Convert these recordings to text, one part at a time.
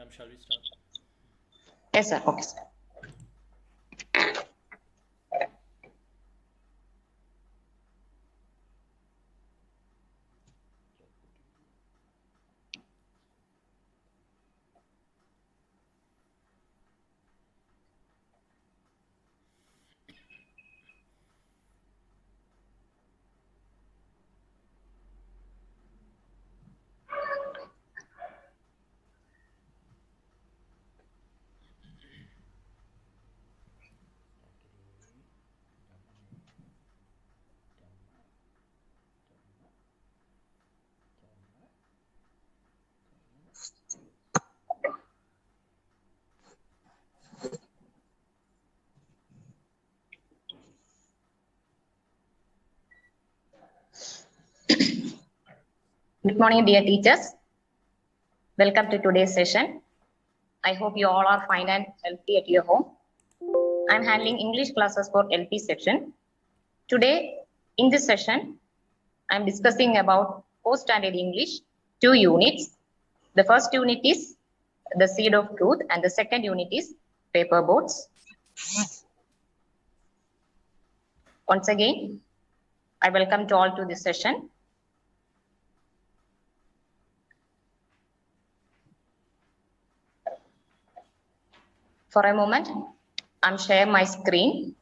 Ma'am, shall we start? Yes, sir. Okay, sir. Good morning, dear teachers. Welcome to today's session. I hope you all are fine and healthy at your home. I'm handling English classes for LP section. Today, in this session, I'm discussing about post-standard English, 2 units. The first unit is the seed of truth and the second unit is paper boats. Once again, I welcome you all to this session. For a moment, I'm sharing my screen.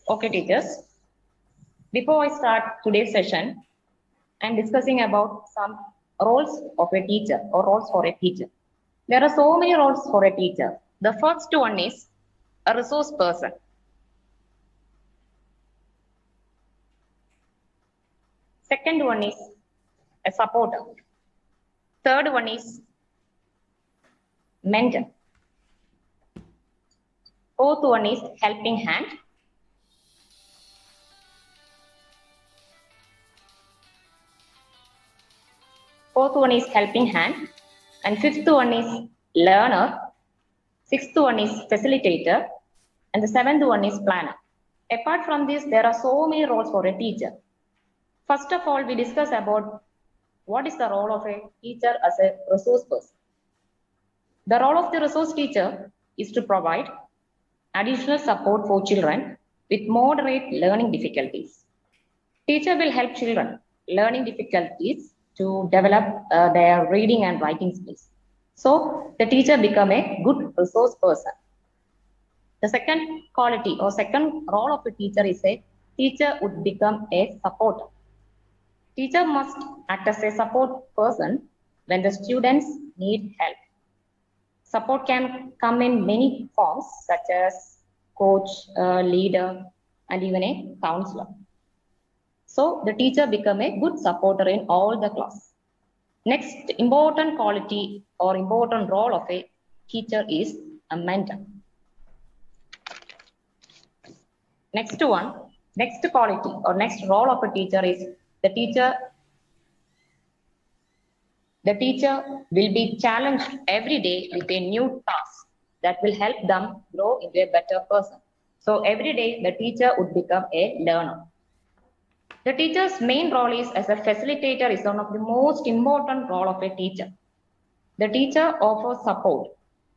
Okay, teachers. Before I start today's session, I'm discussing about some roles of a teacher or roles for a teacher. There are so many roles for a teacher. The first one is a resource person. Second one is a supporter. Third one is mentor. Fourth one is helping hand. Fourth one is helping hand. And fifth one is learner. Sixth one is facilitator. And the seventh one is planner. Apart from this, there are so many roles for a teacher. First of all, we discuss about what is the role of a teacher as a resource person. The role of the resource teacher is to provide additional support for children with moderate learning difficulties. Teacher will help children learning difficulties to develop their reading and writing skills. So the teacher become a good resource person. The second quality or second role of a teacher is a teacher would become a supporter. Teacher must act as a support person when the students need help. Support can come in many forms such as coach, leader, and even a counselor. So the teacher become a good supporter in all the class. Next important quality or important role of a teacher is a mentor. Next quality or next role of a teacher is the teacher will be challenged every day with a new task that will help them grow into a better person. So every day the teacher would become a learner. The teacher's main role is as a facilitator is one of the most important role of a teacher. The teacher offers support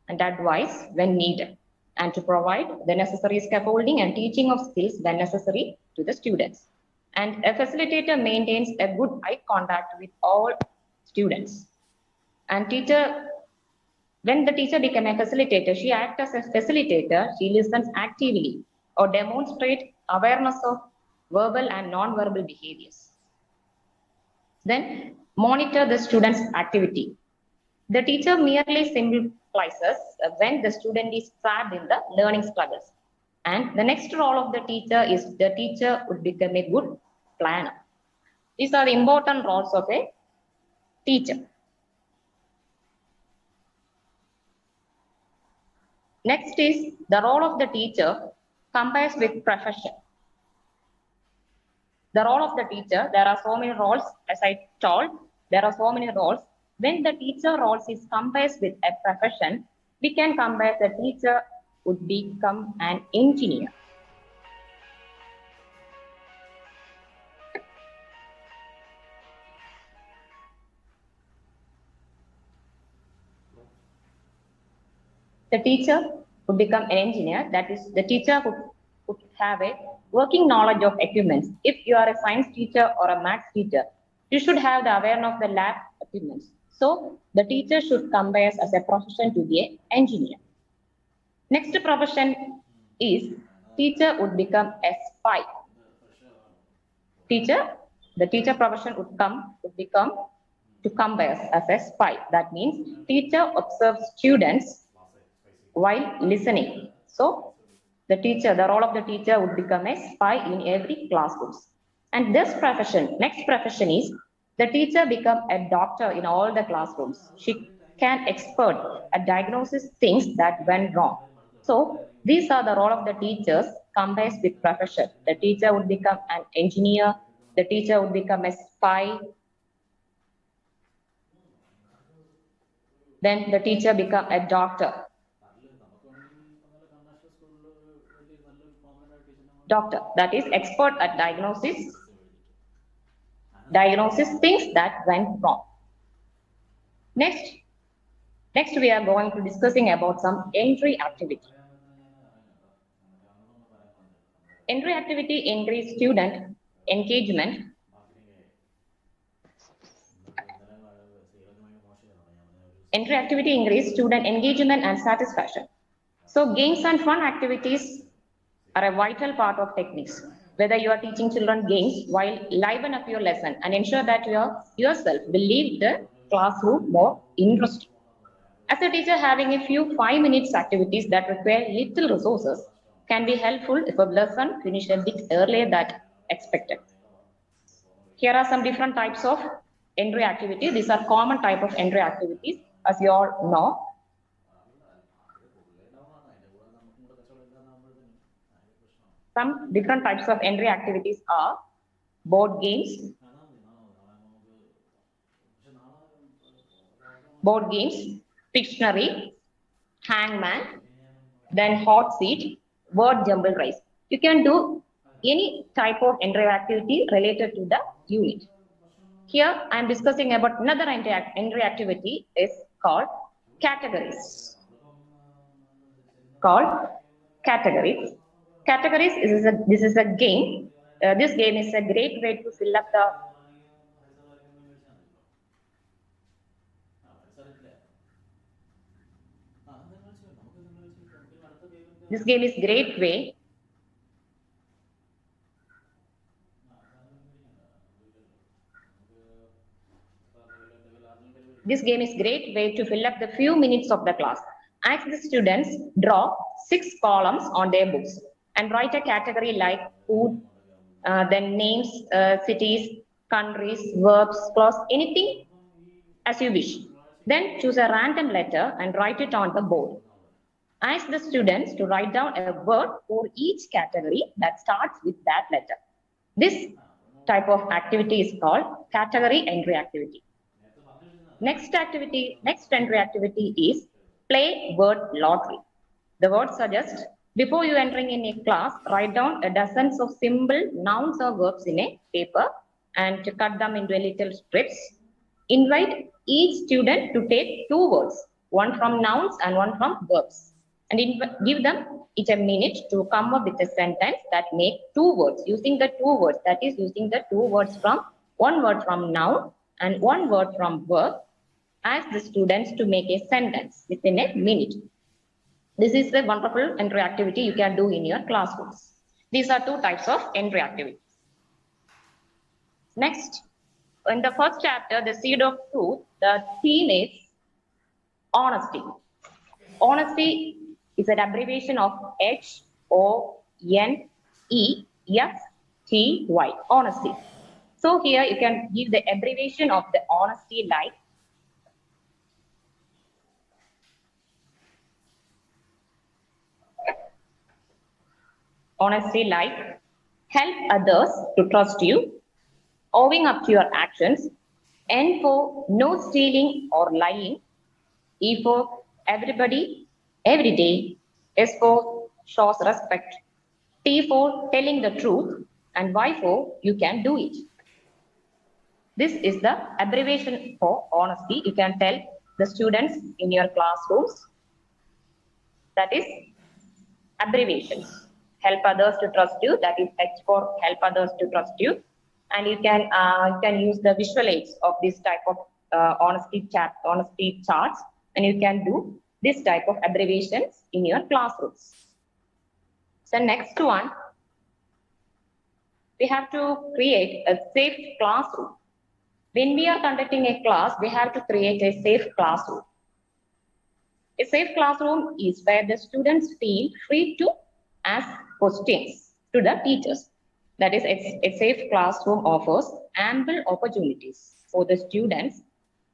and advice when needed and to provide the necessary scaffolding and teaching of skills when necessary to the students. And a facilitator maintains a good eye contact with all students. And when the teacher becomes a facilitator, she acts as a facilitator. She listens actively or demonstrates awareness of verbal and non-verbal behaviors. Then monitor the student's activity. The teacher merely sympathizes when the student is trapped in the learning struggles. And the next role of the teacher is the teacher would become a good planner. These are the important roles of a teacher. Next is the role of the teacher compares with profession. The role of the teacher, there are so many roles, as I told, there are so many roles. When the teacher roles is compared with a profession, we can compare the teacher would become an engineer. The teacher would become an engineer, that is, the teacher would have a working knowledge of equipments. If you are a science teacher or a maths teacher, you should have the awareness of the lab equipments. So the teacher should compare as a profession to be an engineer. Next profession is teacher would become a spy. Teacher, the teacher profession would become to compare as a spy. That means teacher observes students while listening. So the teacher, the role of the teacher would become a spy in every classroom. And this profession, next profession is the teacher become a doctor in all the classrooms. She can expert at diagnosis things that went wrong. So these are the role of the teachers compares with profession. The teacher would become an engineer. The teacher would become a spy. Then the teacher become a doctor. Doctor, that is expert at diagnosis things that went wrong. Next we are going to discussing about some entry activity. Entry activity increase student engagement. Entry activity increase student engagement and satisfaction. So games and fun activities are a vital part of techniques. Whether you are teaching children games while liven up your lesson and ensure that you yourself will leave the classroom more interesting. As a teacher, having a few 5 minutes activities that require little resources can be helpful if a lesson finishes a bit earlier than expected. Here are some different types of entry activities. These are common type of entry activities, as you all know. Some different types of entry activities are board games, Pictionary, hangman, then hot seat, word jumble race. You can do any type of entry activity related to the unit. Here I am discussing about another entry activity is called categories. Categories this is a game. This game is a great way to fill up the this game is great way This game is great way to fill up the few minutes of the class. Ask the students draw 6 columns on their books and write a category like food, then names, cities, countries, verbs, clause, anything as you wish. Then choose a random letter and write it on the board. Ask the students to write down a word for each category that starts with that letter. This type of activity is called category entry activity. Next entry activity is play word lottery. The word suggests before you entering in a class, write down a dozens of simple nouns or verbs in a paper and to cut them into little strips. Invite each student to take 2 words, one from nouns and one from verbs, and give them each a minute to come up with a sentence that make 2 words using the 2 words, that is using the 2 words from one word from noun and one word from verb. Ask the students to make a sentence within a minute. This is a wonderful entry activity you can do in your classrooms. These are 2 types of entry activities. Next, in the first chapter, The Seed of Truth, the theme is honesty. Honesty is an abbreviation of HONESTY, honesty. So here you can give the abbreviation of the honesty like Honesty like help others to trust you, owing up to your actions, N for no stealing or lying, E for everybody, every day, S for shows respect, T for telling the truth, and Y for you can do it. This is the abbreviation for honesty. You can tell the students in your classrooms. That is abbreviations. Help others to trust you. That is H for help others to trust you. And you can use the visual aids of this type of honesty charts, and you can do this type of abbreviations in your classrooms. So next one, we have to create a safe classroom. When we are conducting a class, we have to create a safe classroom. A safe classroom is where the students feel free to ask questions to the teachers. That is, a safe classroom offers ample opportunities for the students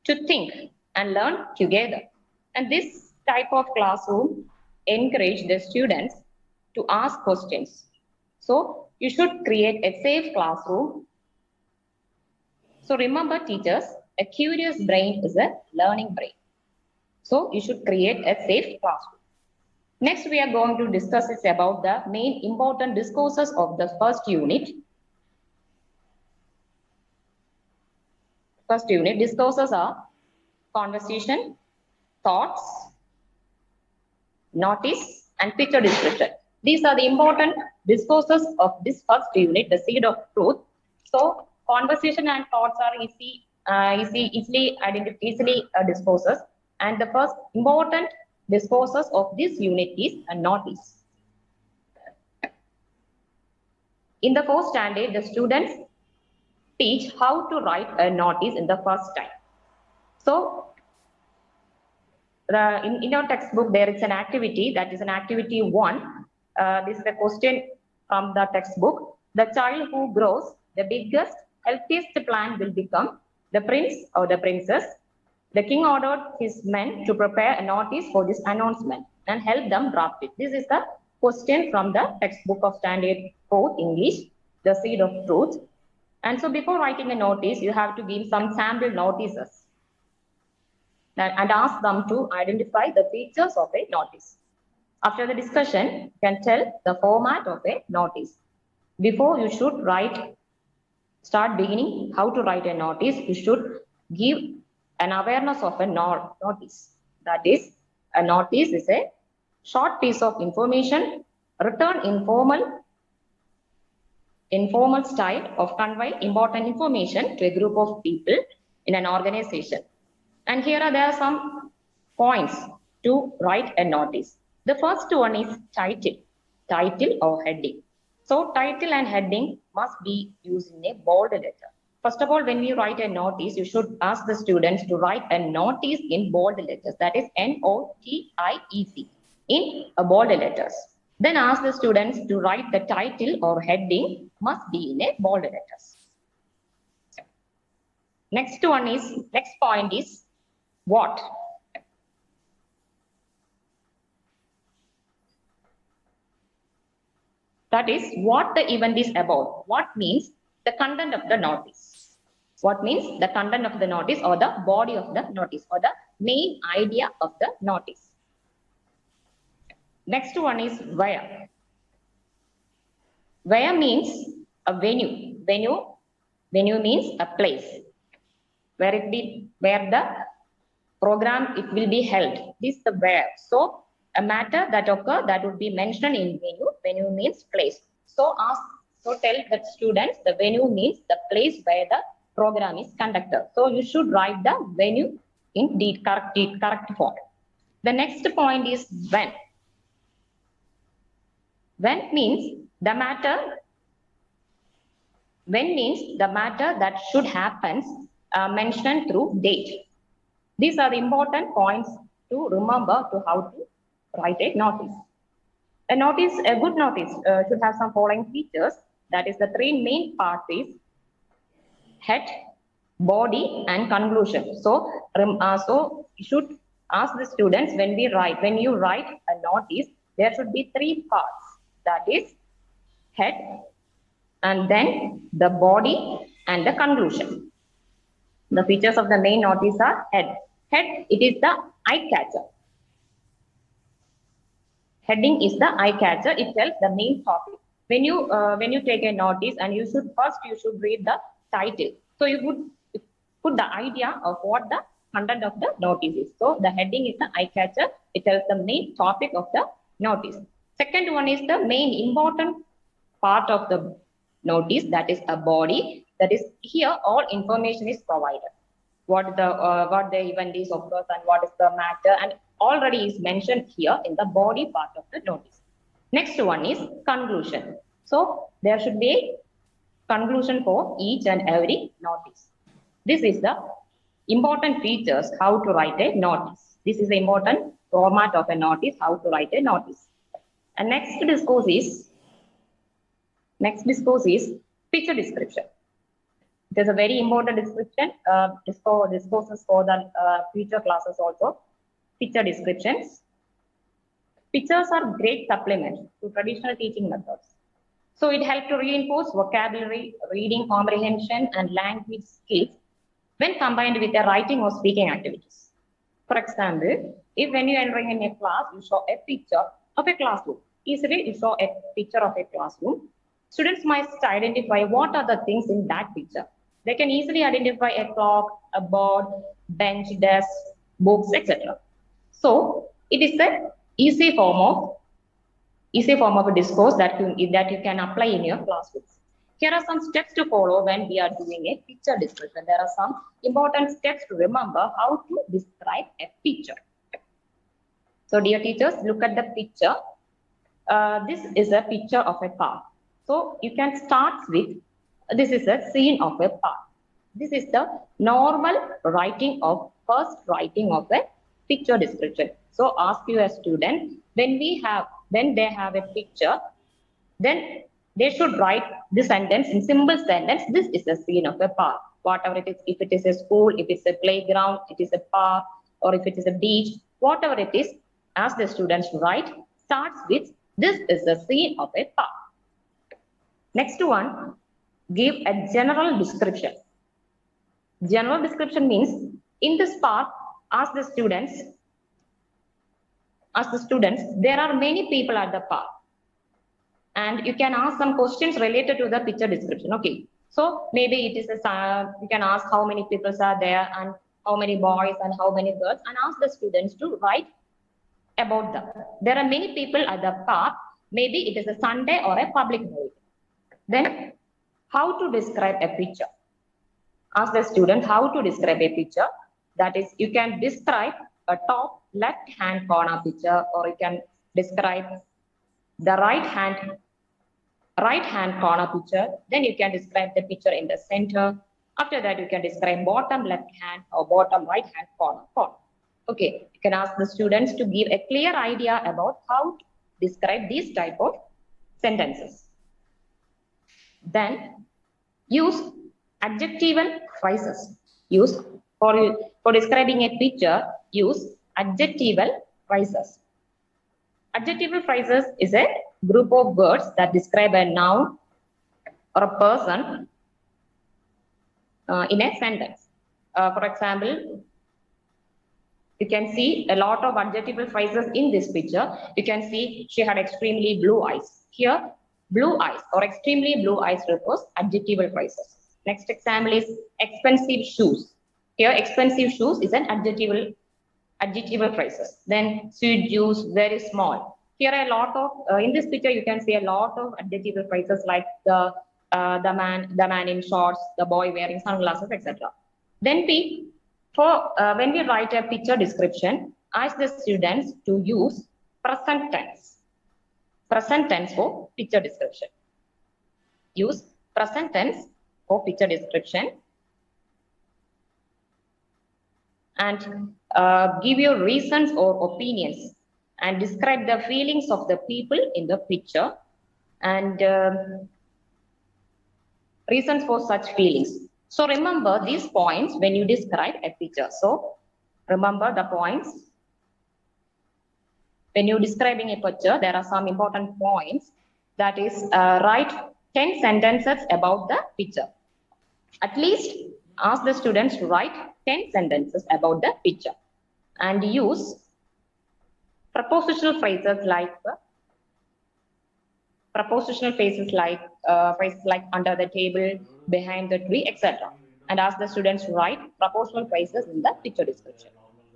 to think and learn together. And this type of classroom encourage the students to ask questions. So you should create a safe classroom. So remember, teachers, a curious brain is a learning brain. So you should create a safe classroom. Next, we are going to discuss is about the main important discourses of the first unit. First unit discourses are conversation, thoughts, notice, and picture description. These are the important discourses of this first unit, the seed of truth. So conversation and thoughts are easily discourses. And the first important discourses of this unit is a notice. In the first standard, the students teach how to write a notice in the first time. So in our textbook, there is an activity, that is an activity 1. This is a question from the textbook. The child who grows the biggest, healthiest plant will become the prince or the princess. The king ordered his men to prepare a notice for this announcement and help them draft it. This is the question from the textbook of Standard 4 English, the seed of truth. And so before writing a notice, you have to give some sample notices and ask them to identify the features of a notice. After the discussion, you can tell the format of a notice. Before you should start beginning how to write a notice, you should give an awareness of a notice. That is, a notice is a short piece of information written informal style of convey important information to a group of people in an organization. And here there are some points to write a notice. The first one is title or heading. So title and heading must be used in a bold letter. First of all, when we write a notice, you should ask the students to write a notice in bold letters. That is NOTIEC, in bold letters. Then ask the students to write the title or heading must be in a bold letters. Next point is what? That is what the event is about. What means the content of the notice. What means the content of the notice or the body of the notice or the main idea of the notice. Next one is where. Where means a venue. Venue means a place where the program it will be held. This is the where. So a matter that occur that would be mentioned in venue. Venue means place. So tell the students the venue means the place where the program is conducted. So you should write the venue in correct form. The next point is when. When means the matter. When means the matter that should happen mentioned through date. These are the important points to remember to how to write a notice. A good notice should have some following features. That is the three main parts is head, body, and conclusion. So you should ask the students when you write a notice, there should be three parts. That is head, and then the body and the conclusion. The features of the main notice are head. Head, it is the eye catcher. Heading is the eye catcher. It tells the main topic. When you take a notice, and you should read the title. So you would put the idea of what the content of the notice is. So the heading is the eye catcher. It tells the main topic of the notice. Second one is the main important part of the notice, that is a body. That is, here all information is provided. What the event is, of course, and what is the matter, and already is mentioned here in the body part of the notice. Next one is conclusion. So there should be a conclusion for each and every notice. This is the important features how to write a notice. This is the important format of a notice, how to write a notice. And next discourse is picture description. There's a very important description, discourses for the future classes also. Picture descriptions. Pictures are great supplement to traditional teaching methods. So it helps to reinforce vocabulary, reading comprehension, and language skills when combined with the writing or speaking activities. For example, if when you're entering in a class, you show a picture of a classroom. Easily, you show a picture of a classroom. Students must identify what are the things in that picture. They can easily identify a clock, a board, bench, desk, books, etc. So it is an easy form of a discourse that you can apply in your classrooms. Here are some steps to follow when we are doing a picture description. There are some important steps to remember how to describe a picture. So dear teachers, look at the picture. This is a picture of a car. So you can start with, this is a scene of a park. This is the normal first writing of a picture description. So ask you a student, when they have a picture, then they should write the sentence in simple sentence. This is a scene of a park. Whatever it is, if it is a school, if it's a playground, it is a park, or if it is a beach, whatever it is, ask the students to write, starts with, this is a scene of a park. Next one, give a general description. General description means, in this part, ask the students, there are many people at the park. And you can ask some questions related to the picture description. Okay. So maybe it is you can ask how many people are there, and how many boys and how many girls, and ask the students to write about them. There are many people at the park. Maybe it is a Sunday or a public holiday. Then, how to describe a picture? Ask the student how to describe a picture. That is, you can describe a top left-hand corner picture, or you can describe the right-hand corner picture. Then you can describe the picture in the center. After that, you can describe bottom left-hand or bottom right-hand corner. Okay, you can ask the students to give a clear idea about how to describe these type of sentences. Then use adjectival phrases. Use for describing a picture, use adjectival phrases. Adjectival phrases is a group of words that describe a noun or a person in a sentence. For example, you can see a lot of adjectival phrases in this picture. You can see she had extremely blue eyes. Here, blue eyes or extremely blue eyes refers adjectival phrases. Next example is expensive shoes. Here, expensive shoes is an adjectival phrases. Then sweet juice, very small. Here a lot of in this picture you can see a lot of adjectival phrases like the man in shorts, the boy wearing sunglasses, etc. Then when we write a picture description, ask the students to use present tense. Present tense for picture description. Use present tense for picture description. And give your reasons or opinions, and describe the feelings of the people in the picture, and reasons for such feelings. So remember these points when you describe a picture. So remember the points. When you're describing a picture, there are some important points That is, write 10 sentences about the picture. At least ask the students to write 10 sentences about the picture and use prepositional phrases like phrases like under the table, behind the tree, etc. And ask the students to write prepositional phrases in the picture description.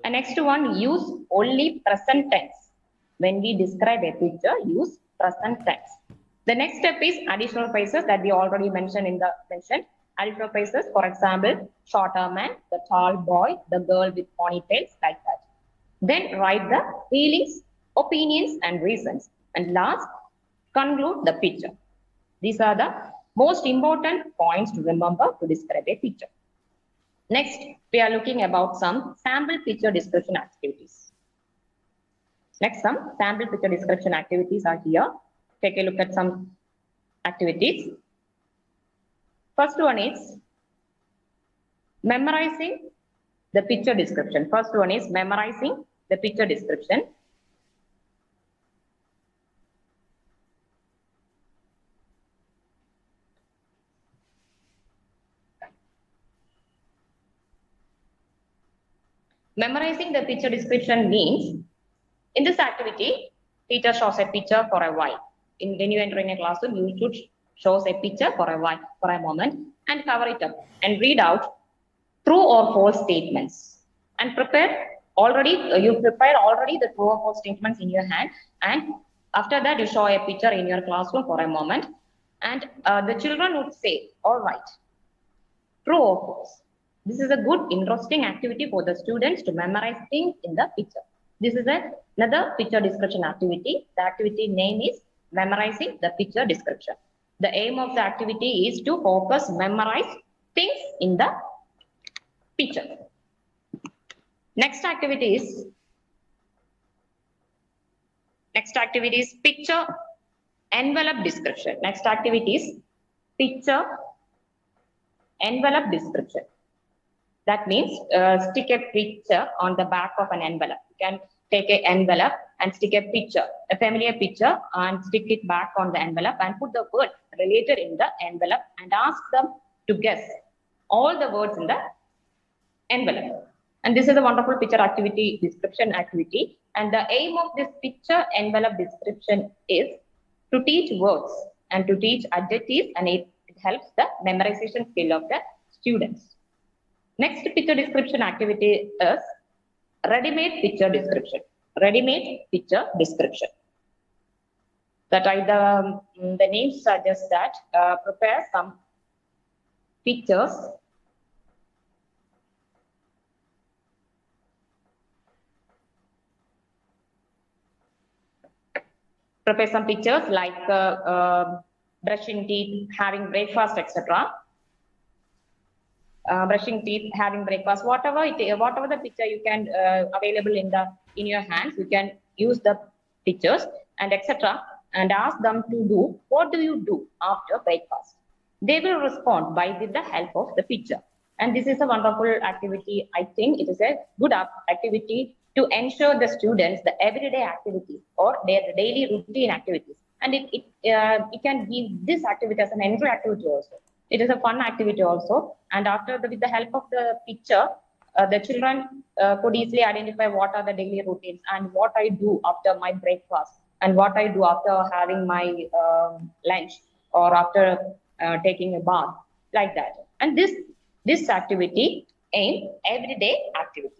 And next one, use only present tense. When we describe a picture, use present tense. The next step is additional phrases that we already mentioned additional phrases. For example, shorter man, the tall boy, the girl with ponytails, like that. Then write the feelings, opinions, and reasons. And last, conclude the picture. These are the most important points to remember to describe a picture. Next, we are looking about some sample picture description activities. Next, some sample picture description activities are here. Take a look at some activities. First one is memorizing the picture description. First one is memorizing the picture description. Memorizing the picture description means, in this activity, teacher shows a picture for a while. When you enter in a classroom, you should show a picture for a while, for a moment, and cover it up and read out true or false statements. And you prepared already the true or false statements in your hand. And after that, you show a picture in your classroom for a moment. And the children would say, all right, true or false. This is a good, interesting activity for the students to memorize things in the picture. This is another picture description activity. The activity name is memorizing the picture description. The aim of the activity is to focus, memorize things in the picture. Next activity is picture envelope description. Next activity is picture envelope description. That means stick a picture on the back of an envelope. You can take an envelope and stick a picture, a familiar picture, and stick it back on the envelope and put the word related in the envelope and ask them to guess all the words in the envelope. And this is a wonderful picture activity, description activity. And the aim of this picture envelope description is to teach words and to teach adjectives, and it helps the memorization skill of the students. Next picture description activity is ready-made picture description. Ready-made picture description. That the name suggests that prepare some pictures like brushing teeth, having breakfast, etc. Brushing teeth, having breakfast, whatever the picture you can available in your hands, you can use the pictures and etc. and ask them to do what do you do after breakfast. They will respond with the help of the picture. And this is a wonderful activity. I think it is a good activity to ensure the students the everyday activities or their daily routine activities. And it can give this activity as an entry activity also. It is a fun activity also. And with the help of the picture, the children could easily identify what are the daily routines and what I do after my breakfast and what I do after having my lunch or after taking a bath, like that. And this activity aims everyday activities.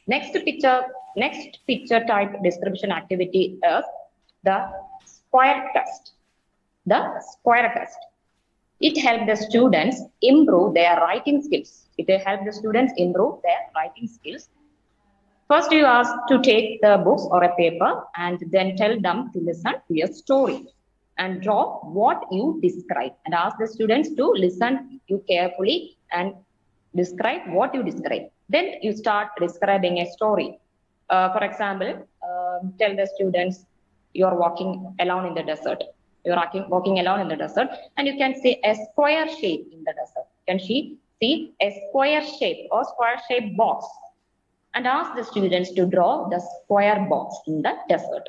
Next picture type description activity is the square test. The square test. It helps the students improve their writing skills. First, you ask to take the books or a paper and then tell them to listen to a story and draw what you describe. And ask the students to listen you carefully and describe what you describe. Then you start describing a story. For example, tell the students you're walking alone in the desert. You're walking alone in the desert, and you can see a square shape in the desert. Can she see a square shape or square shaped box? And ask the students to draw the square box in the desert.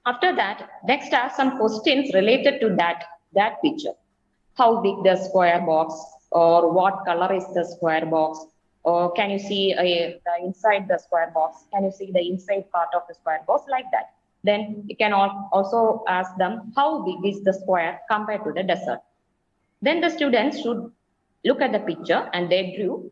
After that, next ask some questions related to that picture. How big the square box, or what color is the square box, or can you see the inside the square box? Can you see the inside part of the square box, like that? Then you can also ask them how big is the square compared to the desert. Then the students should look at the picture and they drew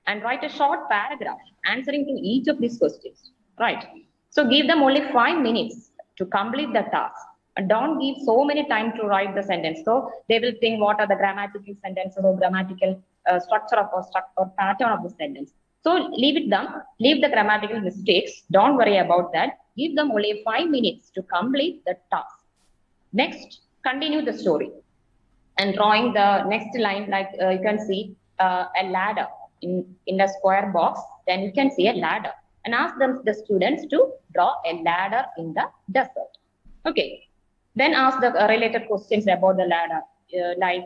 and write a short paragraph answering to each of these questions, right? So give them only 5 minutes to complete the task. And don't give so many time to write the sentence. So they will think what are the grammatical sentences or grammatical structure of or pattern of the sentence. So leave the grammatical mistakes. Don't worry about that. Give them only 5 minutes to complete the task. Next, continue the story and drawing the next line, like you can see a ladder in a square box. Then you can see a ladder and ask them, the students, to draw a ladder in the desert. Okay, then ask the related questions about the ladder, like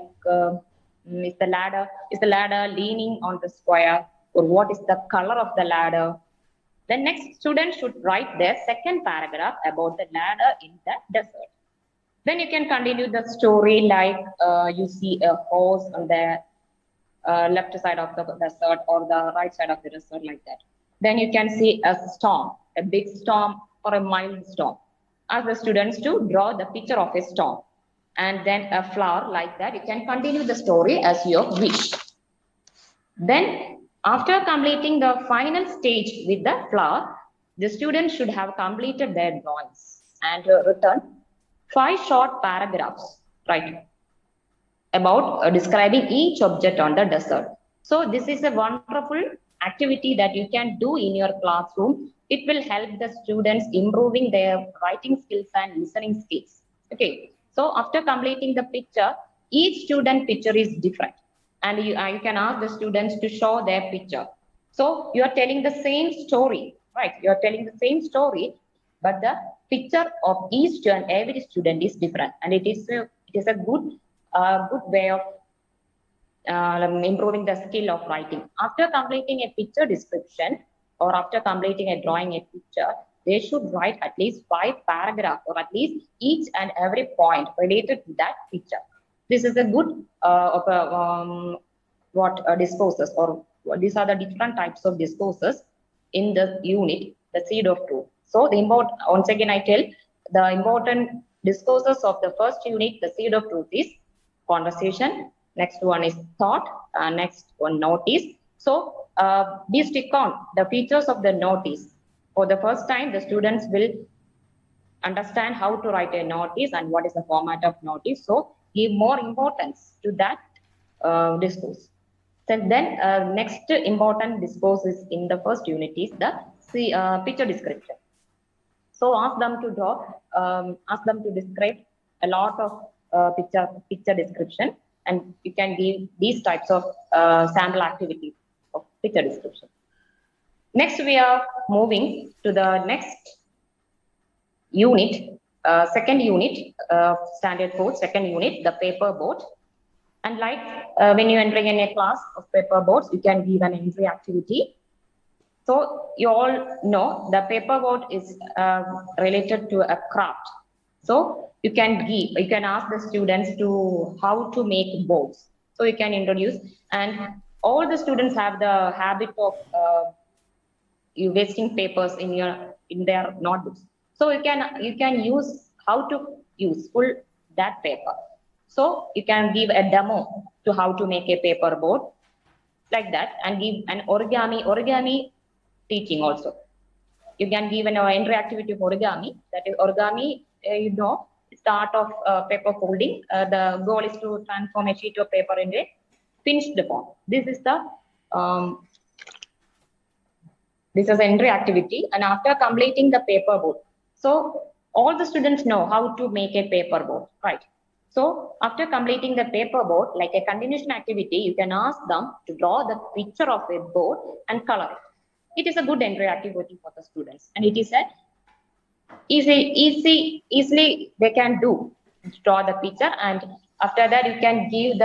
is the ladder leaning on the square, or what is the color of the ladder? The next student should write their second paragraph about the ladder in the desert. Then you can continue the story, like you see a horse on the left side of the desert or the right side of the desert, like that. Then you can see a storm, a big storm or a mild storm. Ask the students to draw the picture of a storm and then a flower, like that. You can continue the story as your wish. Then after completing the final stage with the flower, the students should have completed their drawings and written 5 short paragraphs, right, about describing each object on the desert. So this is a wonderful activity that you can do in your classroom. It will help the students improving their writing skills and listening skills. Okay, so after completing the picture, each student picture is different, and you can ask the students to show their picture. So you are telling the same story, right? You are telling the same story, but the picture of each and every student is different, and it is a good way of improving the skill of writing. After completing a picture description or after completing a drawing a picture, they should write at least 5 paragraphs or at least each and every point related to that picture. This is a good discourses, or these are the different types of discourses in the unit, the seed of truth. So once again I tell, the important discourses of the first unit, the seed of truth, is conversation. Next one is thought. Next one, notice. So we stick on the features of the notice. For the first time, the students will understand how to write a notice and what is the format of notice. So give more importance to that discourse. So then next important discourse is in the first unit is the picture description. So ask them to describe a lot of picture description, and you can give these types of sample activities of picture description. Next, we are moving to the next unit, second unit, standard 4, second unit, the paper board. And like when you entering in a class of paper boards, you can give an entry activity. So you all know the paper board is related to a craft. So you can ask the students to how to make boards. So you can introduce, and all the students have the habit of you wasting papers in their notebooks. So you can use how to use that paper. So you can give a demo to how to make a paper board, like that, and give an origami teaching also. You can give an entry activity of origami. That is origami, it's the art of paper folding. The goal is to transform a sheet of paper into a finished form. This is entry activity, and after completing the paper board, so all the students know how to make a paper board, right? So after completing the paper board, like a continuation activity, you can ask them to draw the picture of a board and color it. It is a good entry activity for the students, and it is a easily they can do, draw the picture. And after that, you can give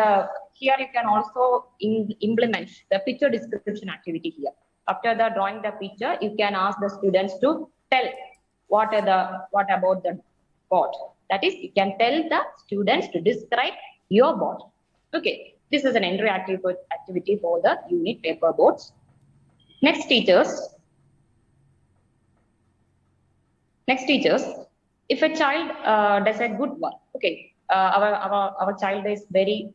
here you can also implement the picture description activity here. After the drawing the picture, you can ask the students to tell what about the board. That is, you can tell the students to describe your board. Okay, this is an interactive activity for the unit paper boards. Next teachers, if a child does a good work, okay, our child is very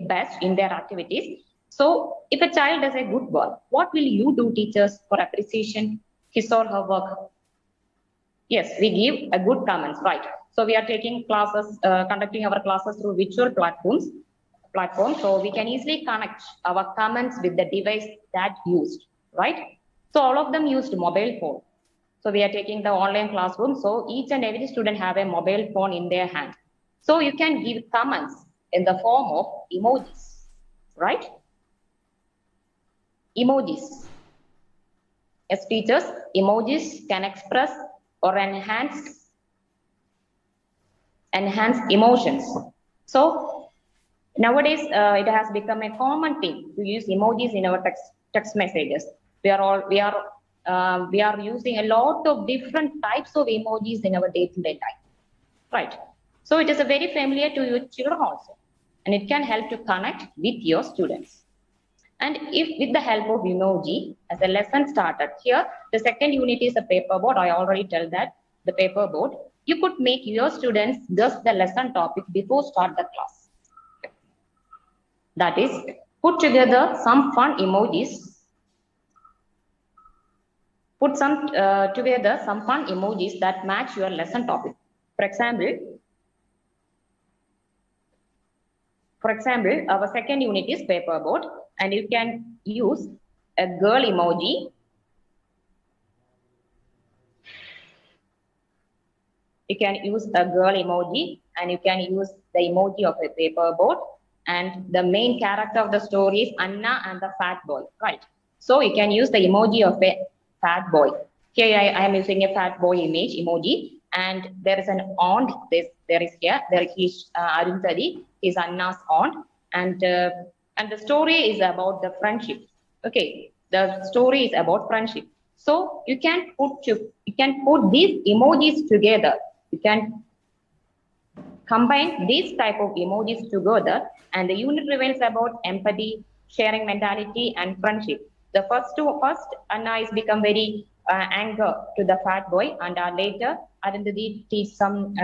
best in their activities. So if a child does a good work, what will you do, teachers, for appreciation his or her work? Yes, we give a good comments, right? So we are taking classes, conducting our classes through virtual platforms. So we can easily connect our comments with the device that used, right? So all of them used mobile phone. So we are taking the online classroom. So each and every student have a mobile phone in their hand. So you can give comments in the form of emojis, right? Emojis. As teachers, emojis can express or enhance emotions. So nowadays, it has become a common thing to use emojis in our text messages. We are using a lot of different types of emojis in our day-to-day life, right? So it is a very familiar to your children also, and it can help to connect with your students. And if with the help of emoji, as a lesson started here, the second unit is a paper board. I already tell that the paper board. You could make your students guess the lesson topic before start the class. That is, put together some fun emojis. Put some together some fun emojis that match your lesson topic. For example, our second unit is paper board, and you can use a girl emoji. You can use a girl emoji, and you can use the emoji of a paper board. And the main character of the story is Anna and the fat boy, right? So you can use the emoji of a fat boy. Here I am using a fat boy image emoji, and there is an aunt. There is Arundhati is Anna's aunt, and the story is about the friendship. Okay, the story is about friendship. So you can put these emojis together. You can combine these type of emojis together, and the unit reveals about empathy, sharing mentality, and friendship. The first Anna is become very anger to the fat boy, and later Arundhati teach some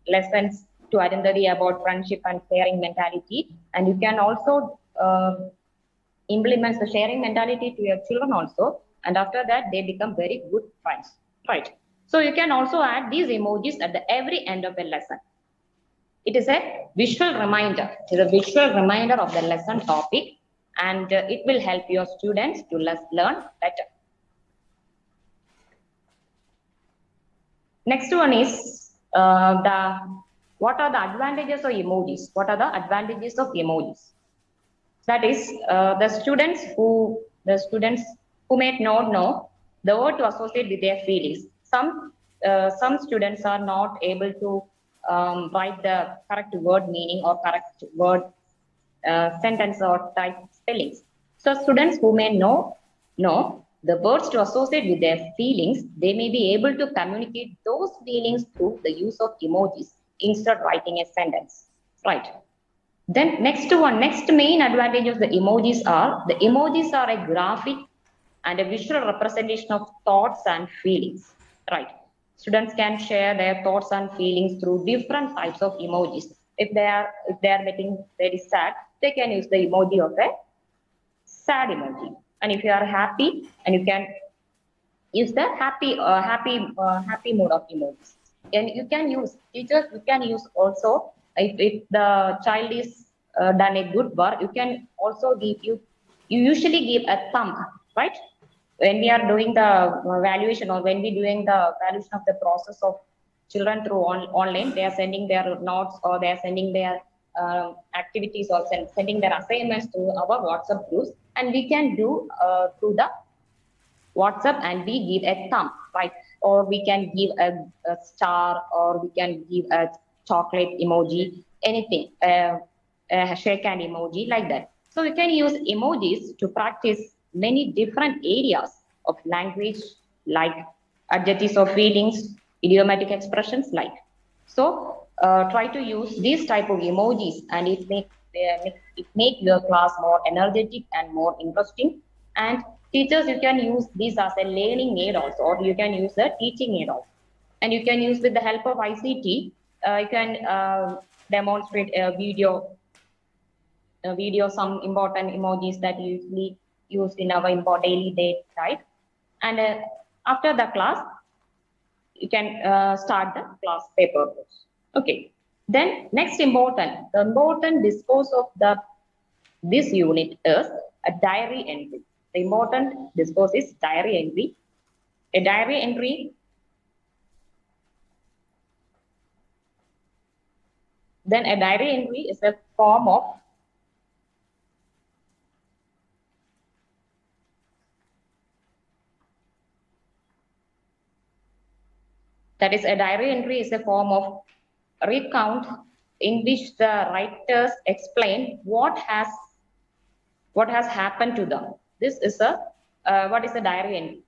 lessons to Arundhati about friendship and sharing mentality. And you can also implement the sharing mentality to your children also, and after that they become very good friends, right? So you can also add these emojis at the every end of a lesson. It is a visual reminder. It is a visual reminder of the lesson topic, and it will help your students to learn better. Next one is what are the advantages of emojis? What are the advantages of emojis? That is, the students who may not know the word to associate with their feelings. Some students are not able to write the correct word meaning or correct word sentence or type spellings. So students who may know the words to associate with their feelings, they may be able to communicate those feelings through the use of emojis instead of writing a sentence, right? Then next main advantage of the emojis are a graphic and a visual representation of thoughts and feelings, right? Students can share their thoughts and feelings through different types of emojis. If they are getting very sad, they can use the emoji of a sad emoji. And if you are happy, and you can use the happy mode of emojis. And you can use teachers. You can use also if the child is done a good work. You can also you usually give a thumb, right? When we are doing the valuation, or when we doing the valuation of the process of children through online, they are sending their notes, or they are sending their activities, or sending their assignments to our WhatsApp groups, and we can do through the WhatsApp, and we give a thumb, right? Or we can give a star, or we can give a chocolate emoji, anything, a shake hand emoji, like that. So we can use emojis to practice many different areas of language, like adjectives of feelings, idiomatic expressions like. So try to use these type of emojis, and it make your class more energetic and more interesting. And teachers, you can use these as a learning aid also, or you can use a teaching aid also. And you can use with the help of ICT, you can demonstrate a video, some important emojis that usually used in our daily day type. And after the class, you can start the class paper course. Okay. Then the important discourse of this unit is a diary entry. The important discourse is diary entry. A diary entry, then a diary entry is a form of that is a diary entry is a form of recount in which the writers explain what has happened to them. This is a what is a diary entry.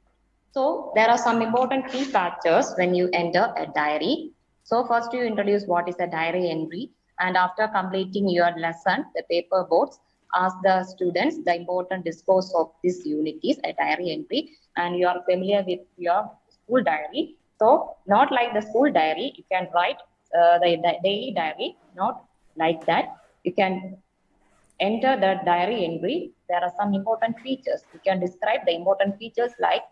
So there are some important key factors when you enter a diary. So first you introduce what is a diary entry, and after completing your lesson, the paper boards ask the students the important discourse of this unit is a diary entry, and you are familiar with your school diary. So not like the school diary, you can write the daily diary, not like that. You can enter the diary entry. There are some important features. You can describe the important features like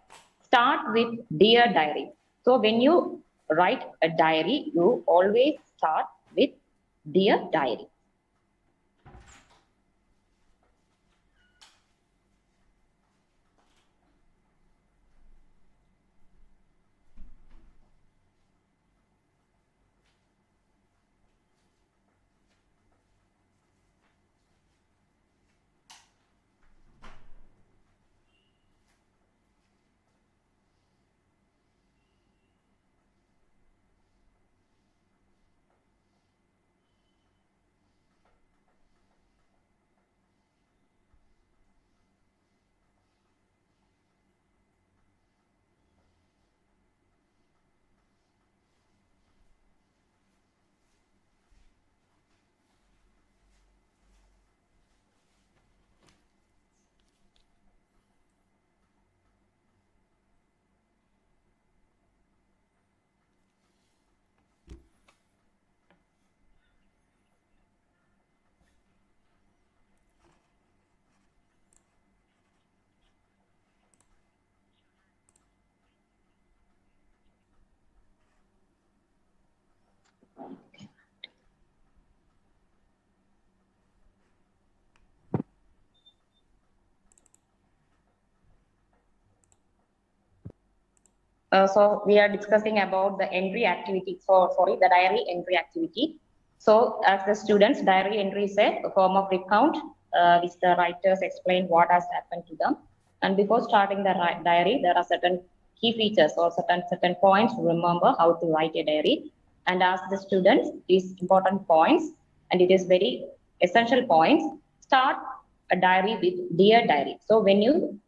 start with dear diary. So when you write a diary, you always start with dear diary. So we are discussing about the entry activity. So sorry, the diary entry activity. So as the students, diary entry is a form of recount which the writers explain what has happened to them. And before starting the diary, there are certain key features or certain points to remember how to write a diary. And ask the students these important points, and it is very essential points. Start a diary with dear diary. So when you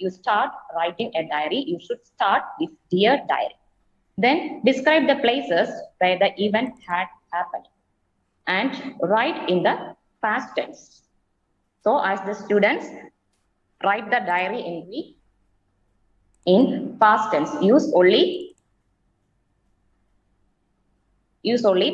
start writing a diary, you should start with dear diary. Then describe the places where the event had happened and write in the past tense. So as the students write the diary entry in past tense, use only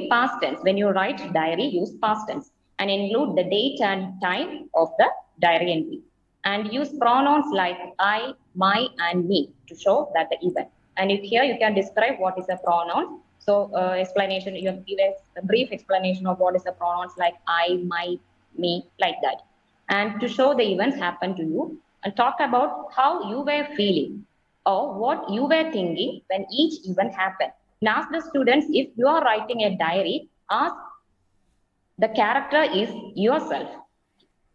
past tense. When you write diary, use past tense and include the date and time of the diary entry. And use pronouns like I, my, and me to show that the event. And if here you can describe what is a pronoun. So explanation, you give a brief explanation of what is the pronouns like I, my, me, like that. And to show the events happen to you, and talk about how you were feeling or what you were thinking when each event happened. And ask the students, if you are writing a diary, ask the character is yourself.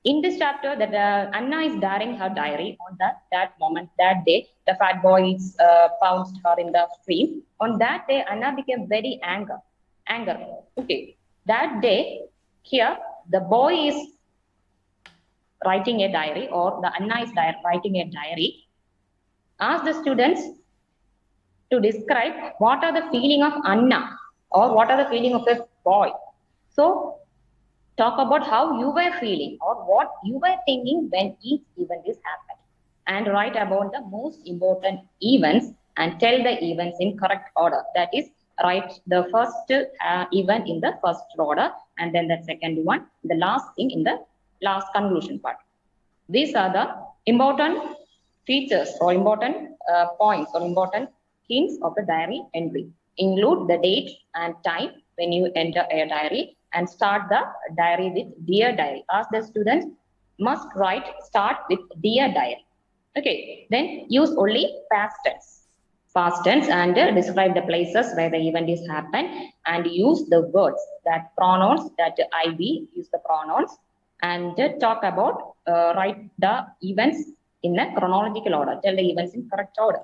In this chapter, that Anna is diaring her diary on that moment, that day, the fat boy pounced her in the stream. On that day, Anna became very anger. Okay. That day, here, the boy is writing a diary, or the Anna is writing a diary. Ask the students to describe what are the feeling of Anna or what are the feeling of a boy. So talk about how you were feeling or what you were thinking when each event is happened, and write about the most important events and tell the events in correct order. That is, write the first event in the first order, and then the second one, the last thing in the last conclusion part. These are the important features or important points or important hints of the diary entry. Include the date and time when you enter a diary, and start the diary with Dear Diary. Ask the students must start with Dear Diary. Okay, then use only past tense. Past tense, and describe the places where the event is happened, and use the words, that pronouns, that I be, use the pronouns, and talk about, write the events in a chronological order, tell the events in correct order.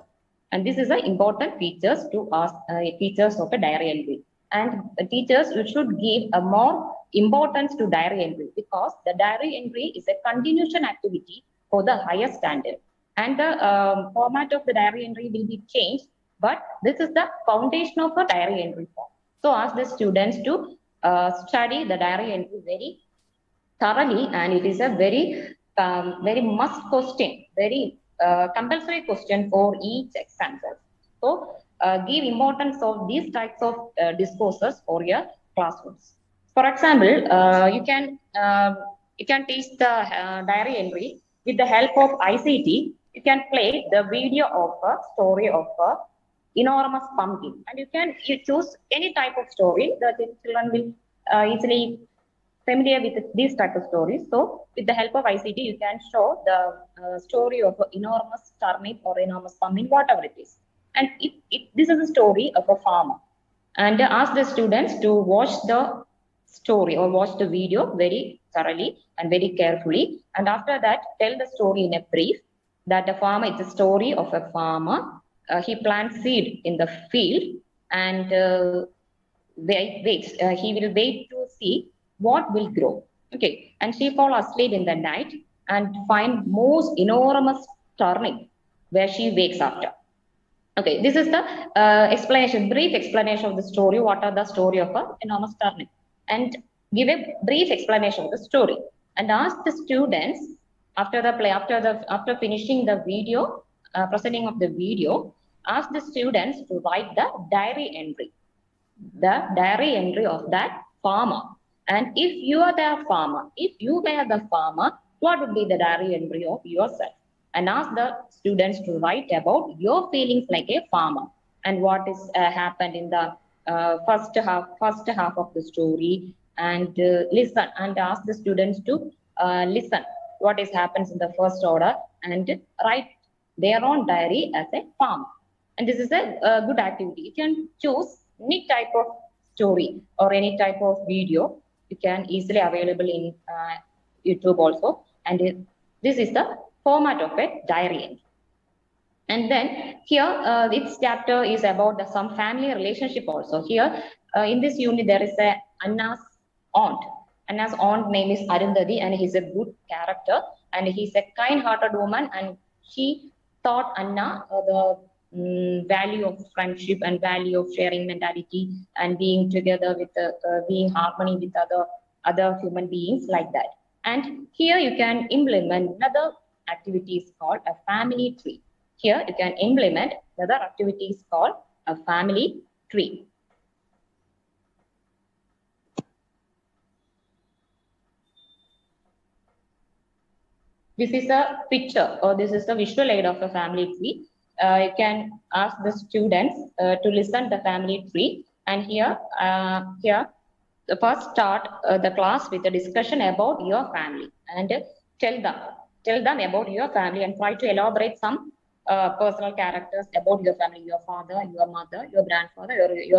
And this is the important features to ask, features of a diary entry. And teachers, you should give a more importance to diary entry, because the diary entry is a continuation activity for the higher standard. And the format of the diary entry will be changed, but this is the foundation of a diary entry form. So ask the students to study the diary entry very thoroughly, and it is a very must question, very compulsory question for each exam. So give importance of these types of discourses for your classrooms. For example, you can teach the diary entry with the help of ICT. You can play the video of a story of a enormous pumpkin, and you choose any type of story that the children will easily familiar with these type of stories. So with the help of ICT, you can show the story of an enormous turnip or enormous pumpkin, whatever it is. And this is a story of a farmer. And ask the students to watch the story or watch the video very thoroughly and very carefully. And after that, tell the story in a brief, that a farmer, it's a story of a farmer. He plants seed in the field, and he will wait to see what will grow. Okay, and she fall asleep in the night and find most enormous turnip where she wakes after. Okay, this is the explanation, brief explanation of the story. What are the story of a enormous turnip? And give a brief explanation of the story. And ask the students after the play, after finishing the video, presenting of the video, ask the students to write the diary entry of that farmer. And if you are the farmer, if you were the farmer, what would be the diary entry of yourself? And ask the students to write about your feelings like a farmer, and what is happened in the first half of the story, and listen, and ask the students to listen what is happens in the first order, and write their own diary as a farmer. And this is a good activity. You can choose any type of story or any type of video. You can easily available in YouTube also. And this is the format of a diary entry. And then here, its chapter is about some family relationship also. Here, in this unit, there is a Anna's aunt. Anna's aunt name is Arundhati, and he's a good character, and he's a kind-hearted woman, and she taught Anna the value of friendship and value of sharing mentality and being together with being harmony with other human beings, like that. And here you can implement another activities called a family tree. Here you can implement another activities called a family tree. This is a picture, or this is the visual aid of a family tree. You can ask the students to listen the family tree. And here, first start the class with a discussion about your family, and tell them about your family, and try to elaborate some personal characters about your family, your father, your mother, your grandfather, you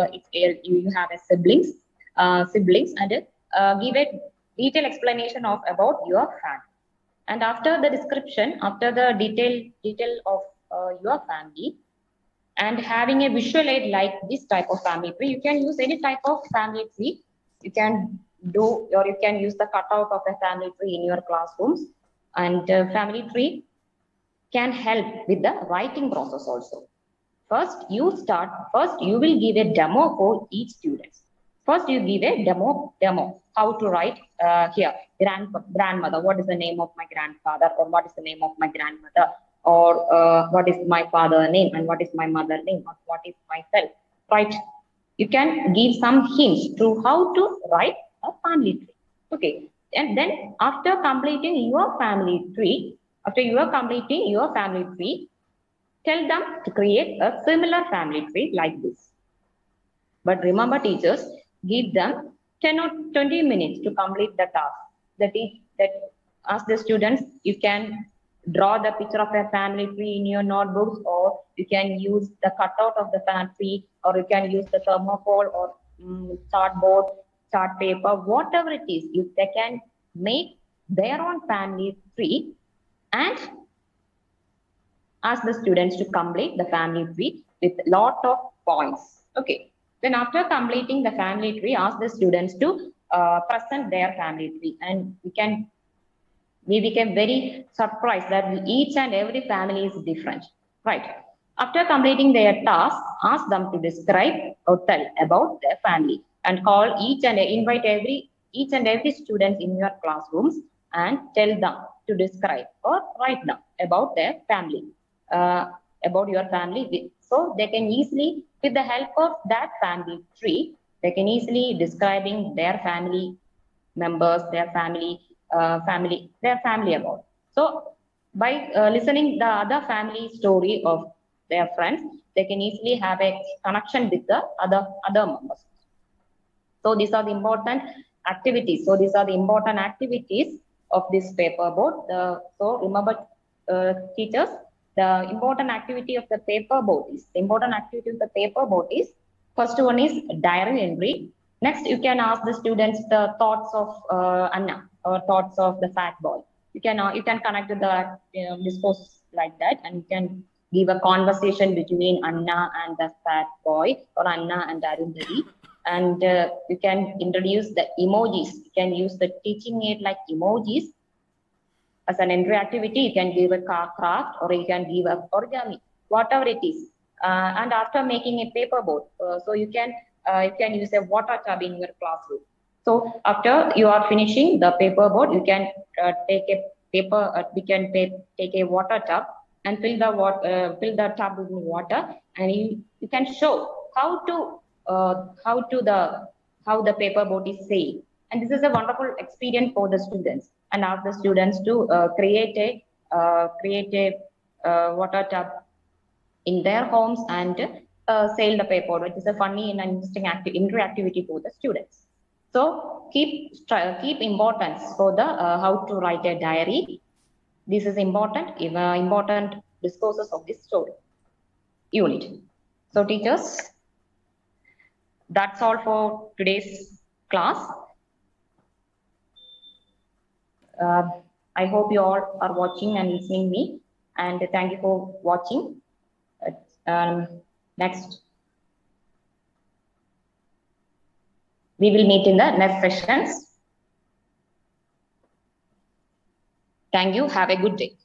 have a siblings, and give a detailed explanation of about your family. And after the description, after the detail of your family, and having a visual aid like this type of family tree, you can use any type of family tree. You can do, or you can use the cutout of a family tree in your classrooms. And family tree can help with the writing process also. First, you will give a demo for each student. First, you give a demo, how to write here, grandmother, what is the name of my grandfather, or what is the name of my grandmother, or what is my father name, and what is my mother name, or what is myself, right? You can give some hints to how to write a family tree. Okay, and then after completing your family tree, tell them to create a similar family tree like this. But remember, teachers, give them 10 or 20 minutes to complete the task. That ask the students, you can draw the picture of a family tree in your notebooks, or you can use the cutout of the family tree, or you can use the thermocol or chart paper, whatever it is. They can make their own family tree and ask the students to complete the family tree with lot of points. Okay. Then after completing the family tree, ask the students to present their family tree, and we became very surprised that each and every family is different, right? After completing their task, ask them to describe or tell about their family, and invite each and every student in your classrooms and tell them to describe or write down about their family, uh, about your family. So they can easily, with the help of that family tree, they can easily describing their family members, their family about. So by listening the other family story of their friends, they can easily have a connection with the other members. So these are the important activities. Of this paper board. So remember, teachers, the important activity of the paper board is first one is diary entry. Next, you can ask the students the thoughts of Anna or thoughts of the fat boy. You can connect to the discourse like that, and you can give a conversation between Anna and the fat boy, or Anna and Arundhati, and you can introduce the emojis. You can use the teaching aid like emojis as an entry activity. You can give a craft, or you can give a origami, whatever it is. And after making a paper board, so you can use a water tub in your classroom. So after you are finishing the paper board, you can take a take a water tub and fill the tub with water, and you can show how the paper boat is saying. And this is a wonderful experience for the students. And ask the students to create a water tub in their homes and sail the paper, which is a funny and interesting interactivity for the students. So keep importance for the how to write a diary. This is important discourses of this story unit. So teachers, that's all for today's class. I hope you all are watching and listening me, and thank you for watching. Next, we will meet in the next sessions. Thank you. Have a good day.